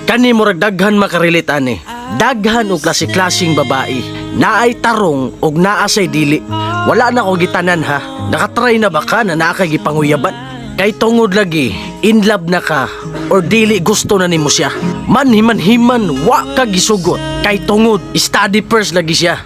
Kani murag daghan makarilit ani. Daghan og klase-klaseng babae. Naay tarong og naa say dili. Wala na ko gitanan ha. Nakatry na ba ka na naa kay gipanguyaban? Kay tungod lagi, in love na ka or dili gusto na nimo siya. Manhiman-himan wa ka gisugot. Kay tungod, study first lagi siya.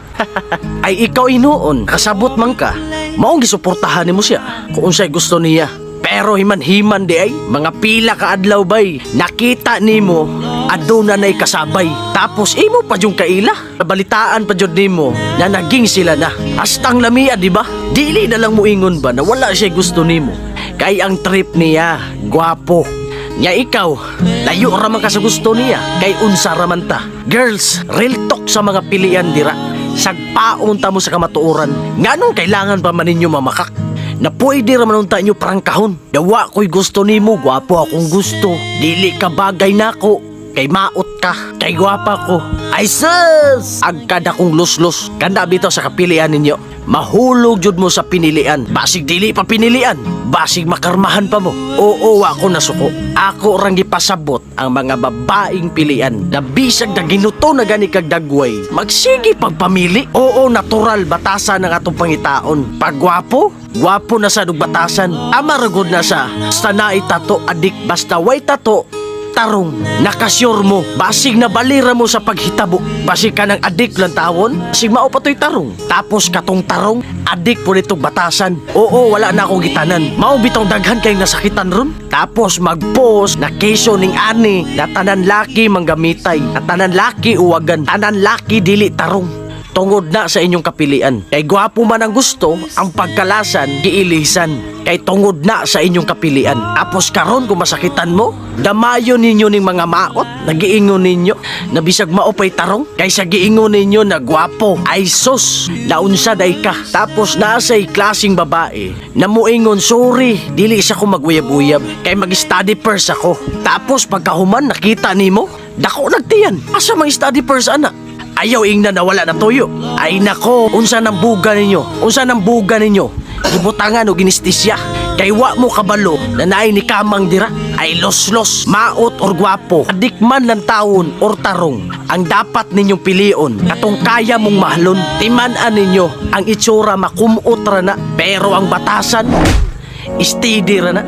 Ay ikaw inuon, kasabot man ka. Maong gisuportahan nimo siya kung unsay gusto niya. Pero himan-himan di ay, mga pila ka adlaw bay, nakita nimo, aduna na'y kasabay. Tapos imo pa yung kaila, balitaan pa jud nimo na naging sila na. Hastang lamia di ba? Dili na lang muingon ba na wala siya gusto nimo? Kay ang trip niya, gwapo. Nya ikaw, layo ra man ka sa gusto niya, kay unsa ra man ta. Girls, real talk sa mga pilian dira. Sagpaon ta mo sa kamatuoran. Nganong kailangan pa man ninyo mamakak? Na pwede raman unta nyo prangkahon. Dawa ko'y gusto nimo, gwapo akong gusto. Dili ka bagay nako, kay maot ka, kay gwapa ko. Ay sus! Agkad akong luslos. Kanda bitaw sa kapilian ninyo. Mahulog jud mo sa pinilian. Basig dili pa pinilian, basig makarmahan pa mo. Oo, ako nasuko. Ako rang gipasabot ang mga babaeng pilian na bisag na ginuto na gani kag dagway. Magsige pagpamili. Oo, natural batasan ng atong pangitaon. Pagwapo, gwapo na sa batasan. Amaragod na sa naay tato adik basta way tato. Tarong, nakasyur mo, basig na balira mo sa paghitabo. Basig ka ng adik lang tawon, basig mao pa to'y tarong. Tapos katong tarong, adik po nitong batasan. Oo, wala na akong gitanan. Mao bitong daghan kayong nasakitan ron. Tapos mag-post na keso ning ani, na tanan laki manggamitay, na tanan laki uwagan, tanan laki dili tarong. Tungod na sa inyong kapilian. Kay gwapo man ang gusto, ang pagkalasan, giilisan. Kay tungod na sa inyong kapilian. Tapos karon kung masakitan mo, damayo ninyo ning mga maot, nagiingon ninyo, na bisag maopay tarong. Kaysa giingon ninyo na gwapo, ay sus, naunsa day ka. Tapos nasa'y klaseng babae, na muingon, sorry, dili isa ko maguyab-uyab, kay mag-study first ako. Tapos pagkahuman, nakita nimo, dako nagtiyan. Asa mang study first anak? Ayaw ingna na wala na toyo. Ay nako, unsa nang buga ninyo? Unsa nang buga ninyo? Gibutangan o ginistisya. Kay wa mo kabalo na naay ni kamang dira. Ay los-los, maot or gwapo, adikman lang taon or tarong. Ang dapat ninyong pilion, katong kaya mong mahalon. Timan-an ninyo, ang itsura makumot ra na. Pero ang batasan, steady ra na.